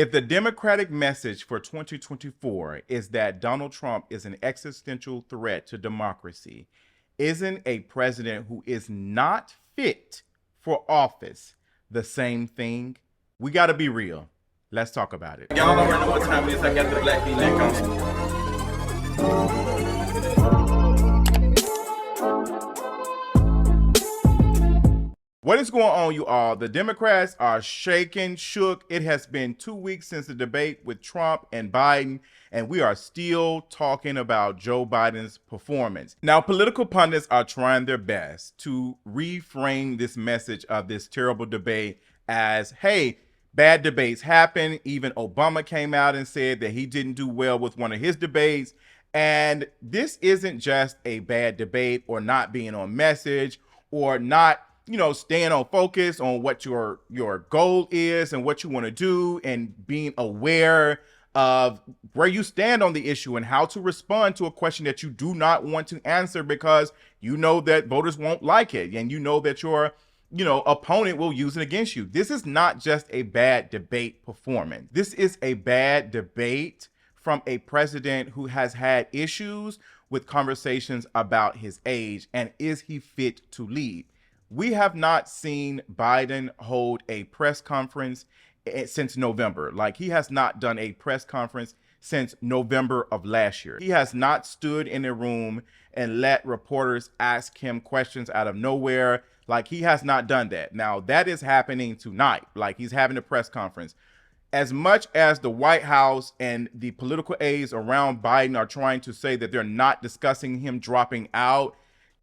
If the Democratic message for 2024 is that Donald Trump is an existential threat to democracy, isn't a president who is not fit for office the same thing? We got to be real. Let's talk about it. Y'all already know what time it is. I got the black beat link on. What is going on, you all? The Democrats are shaken, shook. It has been 2 weeks since the debate with Trump and Biden, and we are still talking about Joe Biden's performance. Now, political pundits are trying their best to reframe this message of this terrible debate as, hey, bad debates happen. Even Obama came out and said that he didn't do well with one of his debates. And this isn't just a bad debate or not being on message or not staying on focus on what your goal is and what you want to do and being aware of where you stand on the issue and how to respond to a question that you do not want to answer because you know that voters won't like it and you know that your opponent will use it against you. This is not just a bad debate performance. This is a bad debate from a president who has had issues with conversations about his age and is he fit to lead. We have not seen Biden hold a press conference since November. Like, he has not done a press conference since November of last year. He has not stood in a room and let reporters ask him questions out of nowhere. Like, he has not done that. Now, that is happening tonight. Like, he's having a press conference. As much as the White House and the political aides around Biden are trying to say that they're not discussing him dropping out,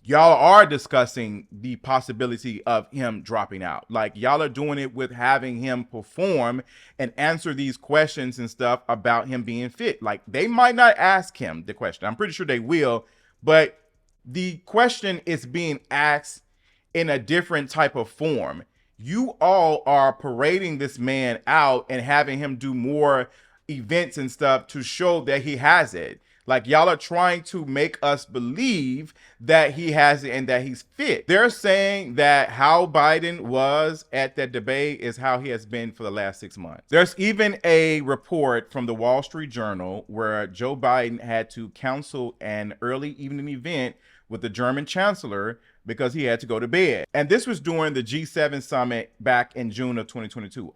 y'all are discussing the possibility of him dropping out. Like, y'all are doing it with having him perform and answer these questions and stuff about him being fit. Like, they might not ask him the question. I'm pretty sure they will, but the question is being asked in a different type of form. You all are parading this man out and having him do more events and stuff to show that he has it. Like, y'all are trying to make us believe that he has it and that he's fit. They're saying that how Biden was at that debate is how he has been for the last 6 months. There's even a report from the Wall Street Journal where Joe Biden had to cancel an early evening event with the German chancellor because he had to go to bed. And this was during the G7 summit back in June of 2022,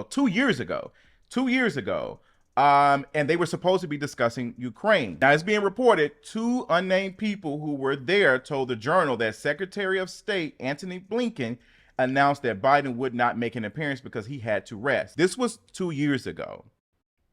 2 years ago. 2 years ago. And they were supposed to be discussing Ukraine. Now, it's being reported 2 unnamed people who were there told the Journal that Secretary of State Antony Blinken announced that Biden would not make an appearance because he had to rest. This was 2 years ago.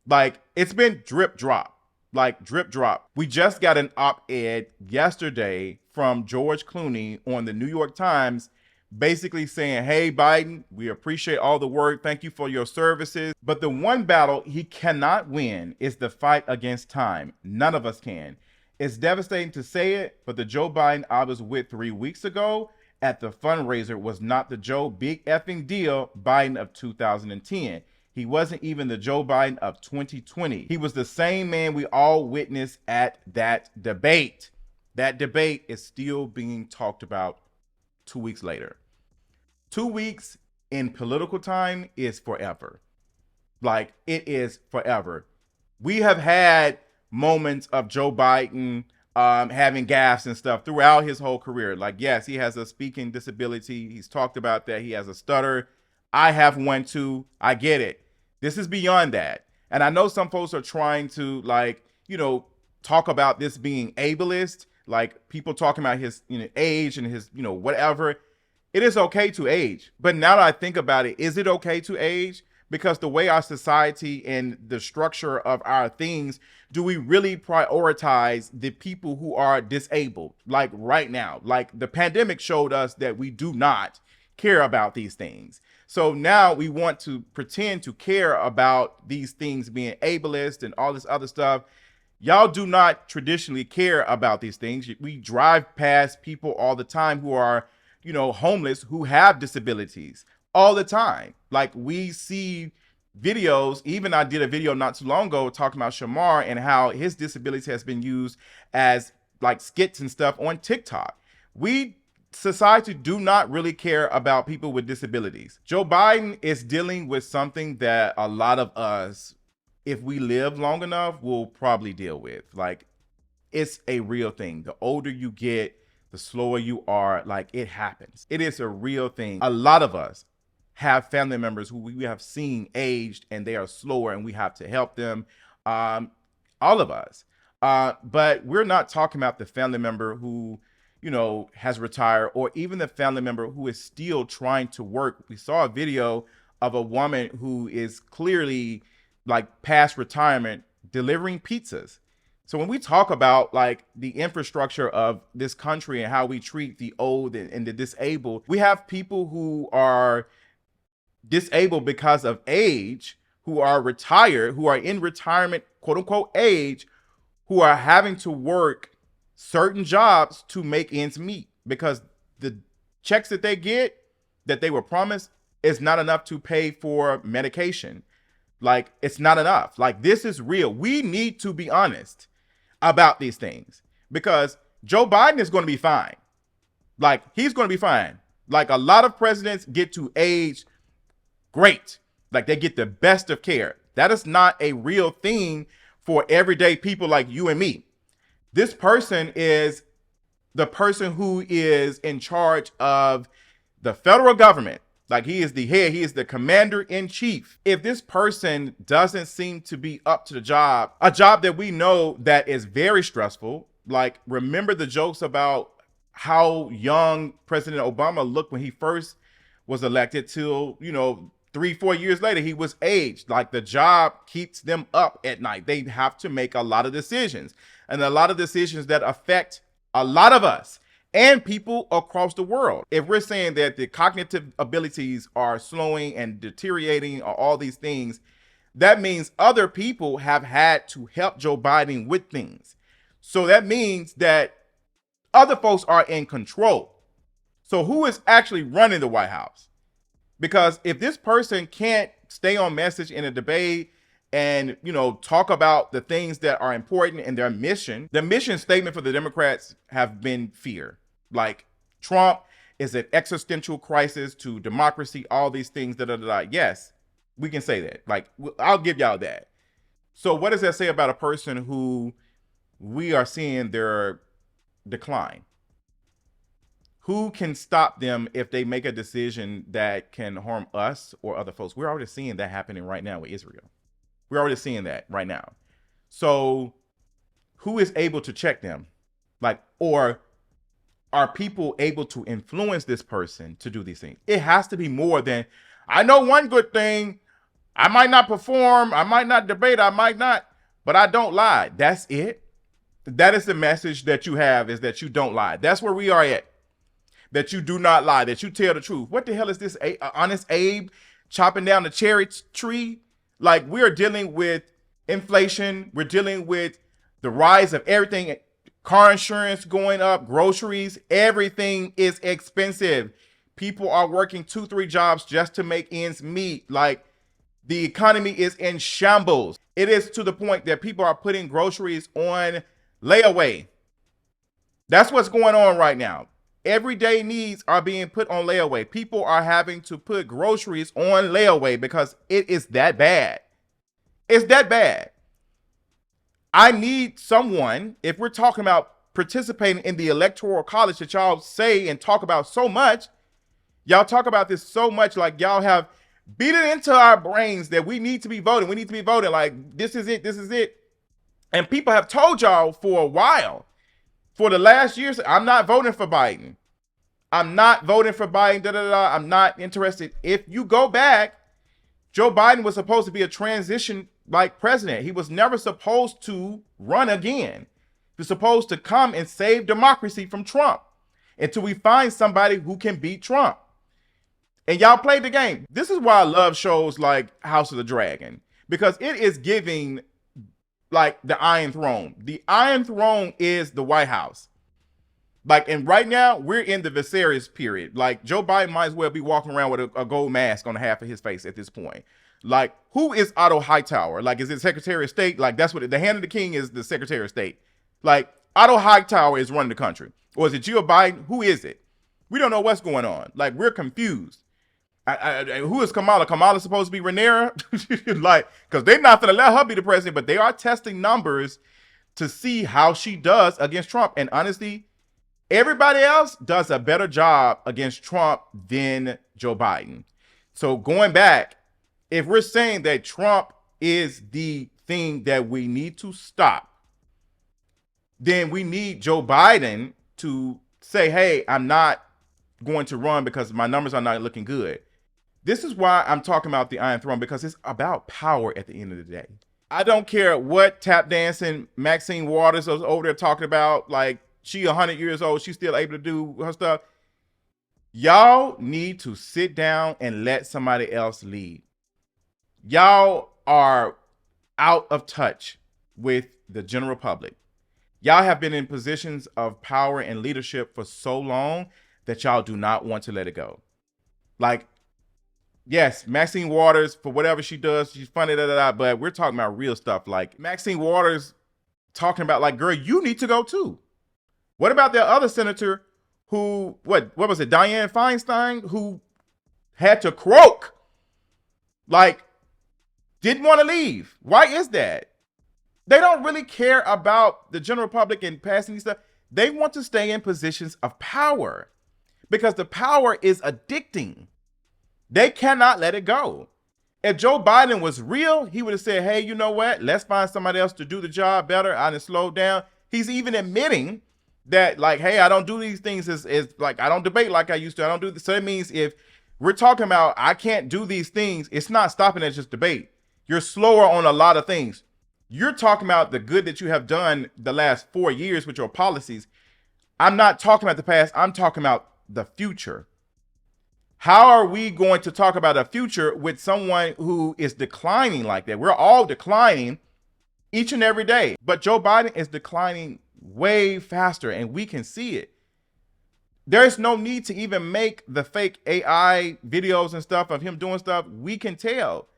Like, it's been drip drop. Like, drip drop. We just got an op-ed yesterday from George Clooney on the New York Times basically saying, hey, Biden, we appreciate all the work. Thank you for your services. But the one battle he cannot win is the fight against time. None of us can. It's devastating to say it, but the Joe Biden I was with 3 weeks ago at the fundraiser was not the Joe Big Effing Deal Biden of 2010. He wasn't even the Joe Biden of 2020. He was the same man we all witnessed at that debate. That debate is still being talked about 2 weeks later. 2 weeks in political time is forever. Like, it is forever. We have had moments of Joe Biden having gaffes and stuff throughout his whole career. Like, yes, he has a speaking disability. He's talked about that. He has a stutter. I have one too. I get it. This is beyond that. And I know some folks are trying to, talk about this being ableist, like people talking about his age and his, whatever. It is okay to age. But now that I think about it, is it okay to age? Because the way our society and the structure of our things, do we really prioritize the people who are disabled? Like right now, like the pandemic showed us that we do not care about these things. So now we want to pretend to care about these things being ableist and all this other stuff. Y'all do not traditionally care about these things. We drive past people all the time who are, homeless, who have disabilities all the time. Like, we see videos. Even I did a video not too long ago talking about Shamar and how his disability has been used as like skits and stuff on TikTok. We society do not really care about people with disabilities. Joe Biden is dealing with something that a lot of us, if we live long enough, will probably deal with. Like, it's a real thing. The older you get, the slower you are. Like, it happens. It is a real thing. A lot of us have family members who we have seen aged and they are slower and we have to help them. All of us. But we're not talking about the family member who, has retired, or even the family member who is still trying to work. We saw a video of a woman who is clearly like past retirement delivering pizzas. So when we talk about like the infrastructure of this country and how we treat the old and the disabled, we have people who are disabled because of age, who are retired, who are in retirement, quote unquote, age, who are having to work certain jobs to make ends meet because the checks that they get, that they were promised, is not enough to pay for medication. Like, it's not enough. Like, this is real. We need to be honest about these things because Joe Biden is going to be fine. Like, he's going to be fine. Like, a lot of presidents get to age great. Like, they get the best of care. That is not a real thing for everyday people like you and me. This person is the person who is in charge of the federal government. Like, he is the head, he is the commander in chief. If this person doesn't seem to be up to the job, a job that we know that is very stressful, like, remember the jokes about how young President Obama looked when he first was elected till, 3-4 years later, he was aged. Like, the job keeps them up at night. They have to make a lot of decisions, and a lot of decisions that affect a lot of us and people across the world. If we're saying that the cognitive abilities are slowing and deteriorating or all these things, that means other people have had to help Joe Biden with things. So that means that other folks are in control. So who is actually running the White House? Because if this person can't stay on message in a debate and, talk about the things that are important in their mission, the mission statement for the Democrats have been fear. Like, Trump is an existential crisis to democracy, all these things. Yes, we can say that. Like, I'll give y'all that. So what does that say about a person who we are seeing their decline? Who can stop them if they make a decision that can harm us or other folks? We're already seeing that happening right now with Israel. We're already seeing that right now. So who is able to check them? Like, or are people able to influence this person to do these things? It has to be more than, I know one good thing. I might not perform. I might not debate. I might not, but I don't lie. That's it. That is the message that you have, is that you don't lie. That's where we are at. That you do not lie, that you tell the truth. What the hell is this? Honest Abe chopping down the cherry tree? Like, we're dealing with inflation. We're dealing with the rise of everything. Car insurance going up, groceries, everything is expensive. People are working 2-3 jobs just to make ends meet. Like, the economy is in shambles. It is to the point that people are putting groceries on layaway. That's what's going on right now. Everyday needs are being put on layaway. People are having to put groceries on layaway because it is that bad. It's that bad. I need someone, if we're talking about participating in the electoral college that y'all say and talk about so much, y'all talk about this so much, like y'all have beat it into our brains that we need to be voting. We need to be voting. Like, this is it. This is it. And people have told y'all for a while, for the last years, I'm not voting for Biden. I'm not voting for Biden. I'm not interested. If you go back, Joe Biden was supposed to be a transition like president. He was never supposed to run again. He was supposed to come and save democracy from Trump until we find somebody who can beat Trump. And y'all played the game. This is why I love shows like House of the Dragon, because it is giving like the Iron Throne. The Iron Throne is the White House. Like, and right now we're in the Viserys period. Like, Joe Biden might as well be walking around with a gold mask on half of his face at this point. Like, who is Otto Hightower? Like, is it Secretary of State? Like, that's what the hand of the king is, the Secretary of State. Like, Otto Hightower is running the country. Or is it Joe Biden? Who is it? We don't know what's going on. Like, we're confused. Who is Kamala? Kamala supposed to be Rhaenyra? Like, because they're not going to let her be the president, but they are testing numbers to see how she does against Trump. And honestly, everybody else does a better job against Trump than Joe Biden. So going back, if we're saying that Trump is the thing that we need to stop, then we need Joe Biden to say, hey, I'm not going to run because my numbers are not looking good. This is why I'm talking about the Iron Throne, because it's about power at the end of the day. I don't care what tap dancing Maxine Waters is over there talking about, like she 100 years old, she's still able to do her stuff. Y'all need to sit down and let somebody else lead. Y'all are out of touch with the general public. Y'all have been in positions of power and leadership for so long that y'all do not want to let it go. Like, yes, Maxine Waters, for whatever she does, she's funny, but we're talking about real stuff. Like Maxine Waters talking about, like, girl, you need to go too. What about that other senator who, what was it, Dianne Feinstein, who had to croak, like, didn't want to leave? Why is that? They don't really care about the general public and passing these stuff. They want to stay in positions of power because the power is addicting. They cannot let it go. If Joe Biden was real, he would have said, hey, you know what? Let's find somebody else to do the job better. I done slowed down. He's even admitting that, like, hey, I don't do these things as like, I don't debate like I used to. I don't do this. So that means if we're talking about I can't do these things, it's not stopping at just debate. You're slower on a lot of things. You're talking about the good that you have done the last 4 years with your policies. I'm not talking about the past. I'm talking about the future. How are we going to talk about a future with someone who is declining like that? We're all declining each and every day, but Joe Biden is declining way faster, and we can see it. There's no need to even make the fake AI videos and stuff of him doing stuff. We can tell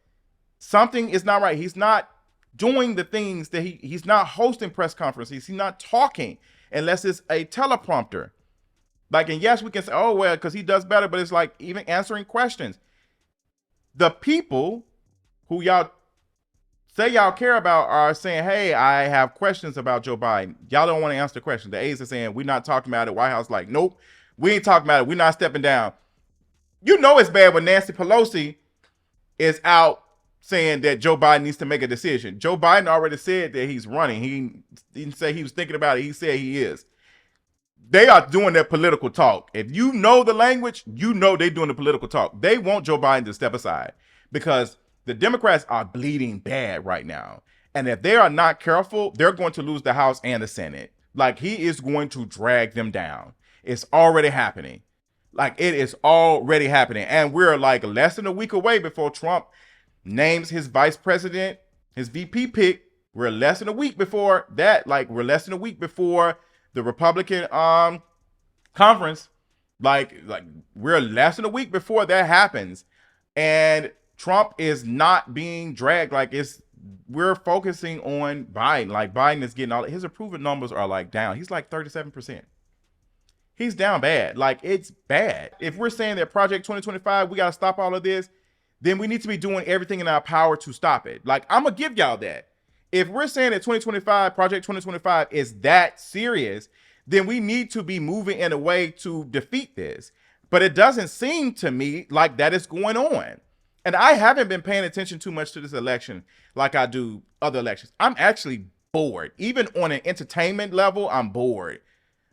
something is not right. He's not doing the things that he's not hosting press conferences. He's not talking unless it's a teleprompter. Like, and yes, we can say, oh, well, because he does better, but it's like even answering questions. The people who y'all say y'all care about are saying, hey, I have questions about Joe Biden. Y'all don't want to answer the question. The aides are saying, we're not talking about it. White House like, nope, we ain't talking about it. We're not stepping down. You know it's bad when Nancy Pelosi is out saying that Joe Biden needs to make a decision. Joe Biden already said that he's running. He didn't say he was thinking about it. He said he is. They are doing their political talk. If you know the language, you know they're doing the political talk. They want Joe Biden to step aside because the Democrats are bleeding bad right now. And if they are not careful, they're going to lose the House and the Senate. Like, he is going to drag them down. It's already happening. Like, it is already happening. And we're like less than a week away before Trump names his vice president, his VP pick. We're less than a week before that. Like, we're less than a week before the Republican conference. Like we're less than a week before that happens. And Trump is not being dragged. Like, we're focusing on Biden. Like, Biden is getting all his approval numbers are like down. He's like 37%. He's down bad. Like, it's bad. If we're saying that Project 2025, we got to stop all of this, then we need to be doing everything in our power to stop it. Like, I'm going to give y'all that. If we're saying that 2025, Project 2025 is that serious, then we need to be moving in a way to defeat this. But it doesn't seem to me like that is going on. And I haven't been paying attention too much to this election like I do other elections. I'm actually bored. Even on an entertainment level, I'm bored.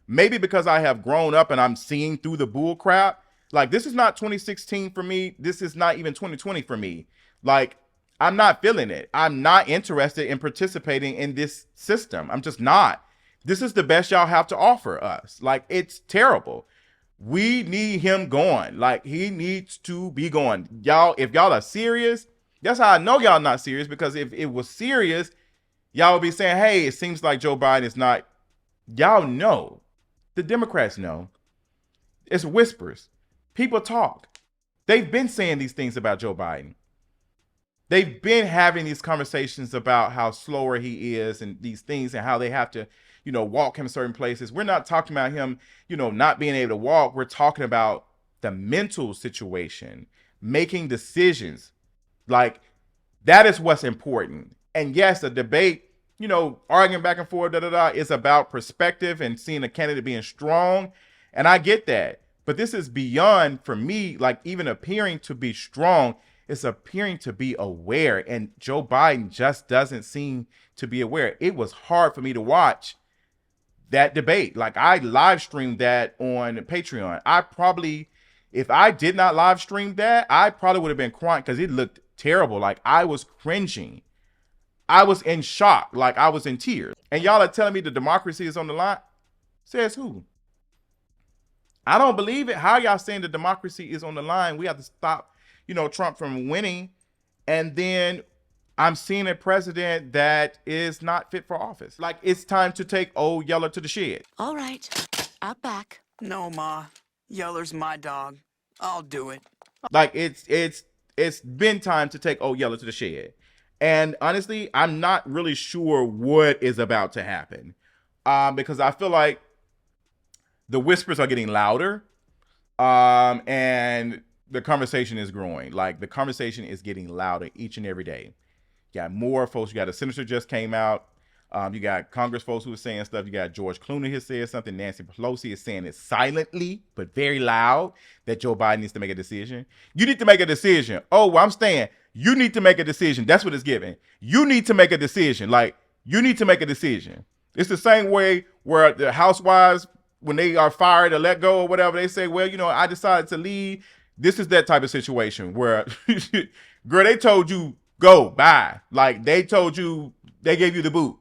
Maybe because I have grown up and I'm seeing through the bull crap. Like, this is not 2016 for me. This is not even 2020 for me. Like, I'm not feeling it. I'm not interested in participating in this system. I'm just not. This is the best y'all have to offer us. Like, it's terrible. We need him gone. Like, he needs to be gone. Y'all, if y'all are serious, that's how I know y'all not serious, because if it was serious, y'all would be saying, hey, it seems like Joe Biden is not. Y'all know. The Democrats know. It's whispers. People talk. They've been saying these things about Joe Biden. They've been having these conversations about how slower he is and these things and how they have to walk him certain places. We're not talking about him, not being able to walk. We're talking about the mental situation, making decisions. Like, that is what's important. And yes, the debate, arguing back and forth, is about perspective and seeing a candidate being strong. And I get that. But this is beyond, for me, like even appearing to be strong, it's appearing to be aware. And Joe Biden just doesn't seem to be aware. It was hard for me to watch that debate. Like, I live streamed that on Patreon. If I did not live stream that, I probably would have been crying because it looked terrible. Like, I was cringing. I was in shock. Like, I was in tears. And y'all are telling me the democracy is on the line? Says who? I don't believe it. How y'all saying the democracy is on the line? We have to stop, Trump from winning. And then I'm seeing a president that is not fit for office. Like, it's time to take old Yeller to the shed. All right, out back. No, Ma. Yeller's my dog. I'll do it. Like, it's been time to take old Yeller to the shed. And honestly, I'm not really sure what is about to happen. Because I feel like the whispers are getting louder. And the conversation is growing. Like, the conversation is getting louder each and every day. You got more folks. You got a senator just came out. You got Congress folks who are saying stuff. You got George Clooney has said something. Nancy Pelosi is saying it silently, but very loud, that Joe Biden needs to make a decision. You need to make a decision. Oh, well, I'm staying. You need to make a decision. That's what it's giving. You need to make a decision. Like, you need to make a decision. It's the same way where the housewives, when they are fired or let go or whatever, they say, well, I decided to leave. This is that type of situation where, girl, they told you, go, bye. Like, they told you, they gave you the boot.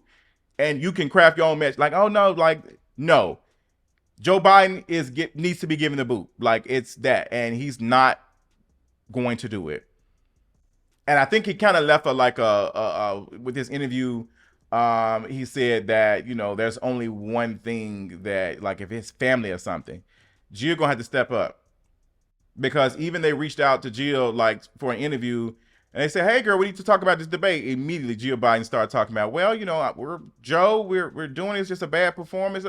And you can craft your own message. Like, oh, no, no. Joe Biden needs to be given the boot. Like, it's that. And he's not going to do it. And I think he kind of left with this interview, he said that, there's only one thing that, like, if it's family or something, Jill going to have to step up. Because even they reached out to Jill, like, for an interview, and they said, hey, girl, we need to talk about this debate. Immediately, Jill Biden started talking about, well, we're doing this, just a bad performance.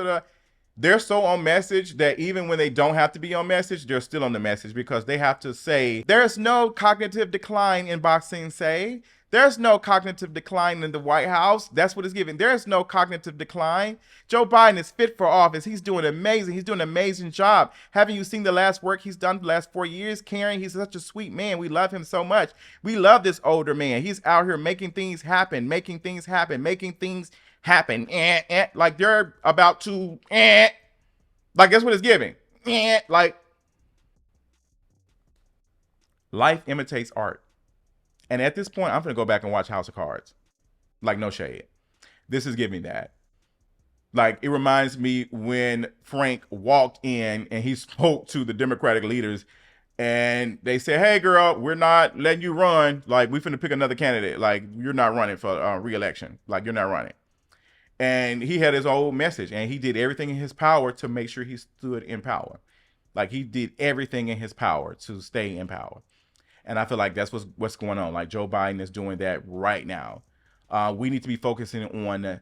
They're so on message that even when they don't have to be on message, they're still on the message because they have to say, there's no cognitive decline in boxing, say. There's no cognitive decline in the White House. That's what it's giving. There's no cognitive decline. Joe Biden is fit for office. He's doing amazing. He's doing an amazing job. Haven't you seen the last work he's done the last 4 years? Karen, he's such a sweet man. We love him so much. We love this older man. He's out here making things happen. Like, they're about to, like, that's what it's giving. Like, life imitates art. And at this point, I'm going to go back and watch House of Cards. Like, no shade. This is giving that. Like, it reminds me when Frank walked in and he spoke to the Democratic leaders and they said, hey, girl, we're not letting you run. Like, we finna pick another candidate. Like, you're not running for re-election. Like, you're not running. And he had his old message and he did everything in his power to make sure he stood in power. Like, he did everything in his power to stay in power. And I feel like that's what's going on. Like, Joe Biden is doing that right now. We need to be focusing on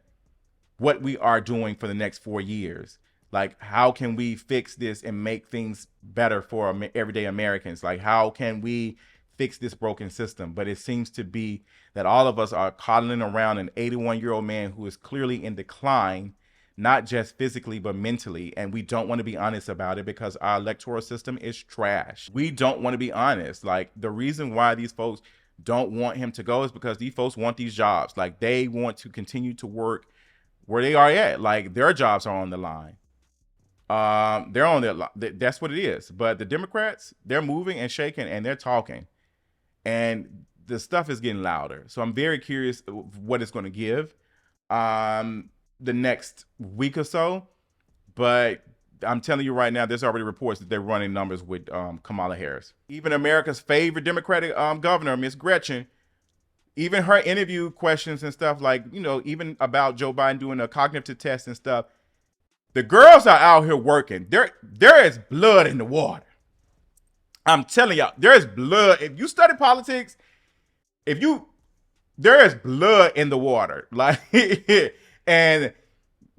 what we are doing for the next 4 years. Like, how can we fix this and make things better for everyday Americans? Like, how can we fix this broken system? But it seems to be that all of us are coddling around an 81-year-old man who is clearly in decline, not just physically, but mentally. And we don't want to be honest about it because our electoral system is trash. We don't want to be honest. Like, the reason why these folks don't want him to go is because these folks want these jobs. Like, they want to continue to work where they are at. Like, their jobs are on the line. They're on their, that's what it is. But the Democrats, they're moving and shaking and they're talking. And the stuff is getting louder. So I'm very curious what it's going to give. The next week or so, but I'm telling you right now, there's already reports that they're running numbers with Kamala Harris. Even America's favorite Democratic governor, Miss Gretchen, even her interview questions and stuff, like, even about Joe Biden doing a cognitive test and stuff, the girls are out here working. There is blood in the water. I'm telling y'all, there is blood. If you study politics, there is blood in the water. Like, and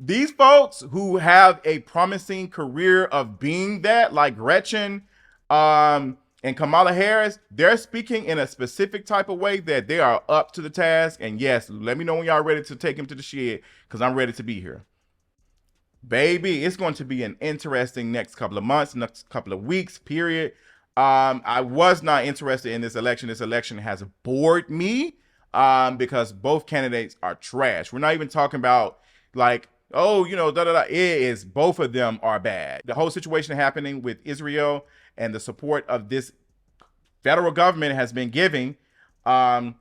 These folks who have a promising career of being that, like Gretchen and Kamala Harris, they're speaking in a specific type of way that they are up to the task. And yes, let me know when y'all ready to take him to the shed, because I'm ready to be here. Baby, it's going to be an interesting next couple of months, next couple of weeks, period. I was not interested in this election. This election has bored me because both candidates are trash. We're not even talking about like, oh, you know, da da da. It is, both of them are bad. The whole situation happening with Israel and the support of this federal government has been giving, and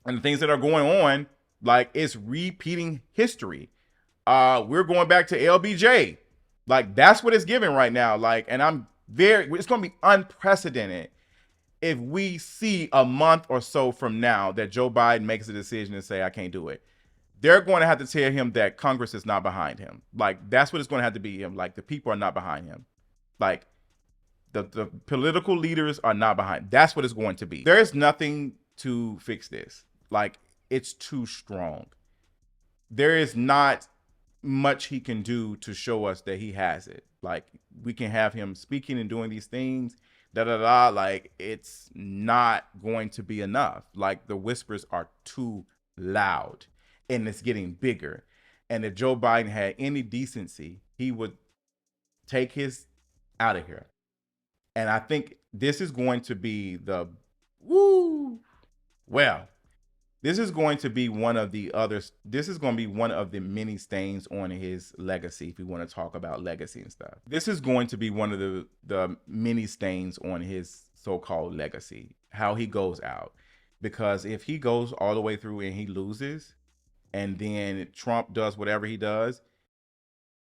the things that are going on, like, it's repeating history. We're going back to LBJ. Like, that's what it's giving right now. Like, and it's going to be unprecedented if we see a month or so from now that Joe Biden makes a decision and say, I can't do it. They're going to have to tell him that Congress is not behind him. Like, that's what it's going to have to be him. Like, the people are not behind him. Like, the political leaders are not behind. That's what it's going to be. There is nothing to fix this. Like, it's too strong. There is not much he can do to show us that he has it. Like, we can have him speaking and doing these things, like, it's not going to be enough. Like, the whispers are too loud and it's getting bigger. And if Joe Biden had any decency, he would take his out of here. And I think this is going to be this is going to be one of the others. This is going to be one of the many stains on his legacy. If we want to talk about legacy and stuff, this is going to be one of the many stains on his so-called legacy, how he goes out. Because if he goes all the way through and he loses, and then Trump does whatever he does,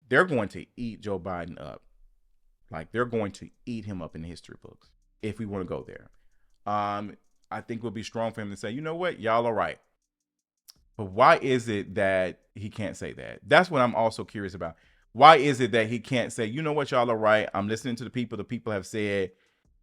they're going to eat Joe Biden up. Like, they're going to eat him up in the history books if we want to go there. I think it would be strong for him to say, you know what, y'all are right. But why is it that he can't say that? That's what I'm also curious about. Why is it that he can't say, you know what, y'all are right. I'm listening to the people. The people have said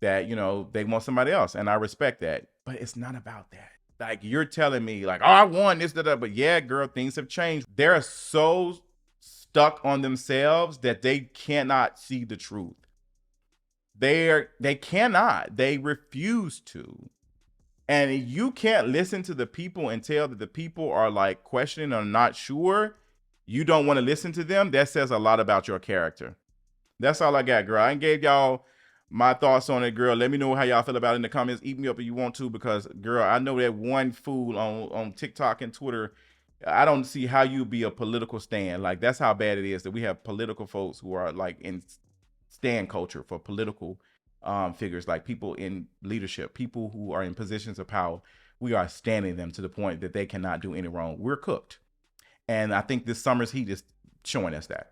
that, you know, they want somebody else. And I respect that. But it's not about that. Like, you're telling me like, oh, I won this, that. But yeah, girl, things have changed. They're so stuck on themselves that they cannot see the truth. They cannot. They refuse to. And you can't listen to the people and tell that the people are like questioning or not sure. You don't want to listen to them. That says a lot about your character. That's all I got, girl. I gave y'all my thoughts on it, girl. Let me know how y'all feel about it in the comments. Eat me up if you want to, because, girl, I know that one fool on TikTok and Twitter, I don't see how you be a political stand. Like, that's how bad it is that we have political folks who are like in stand culture for political figures, like people in leadership, people who are in positions of power. We are standing them to the point that they cannot do any wrong. We're cooked. And I think this summer's heat is showing us that.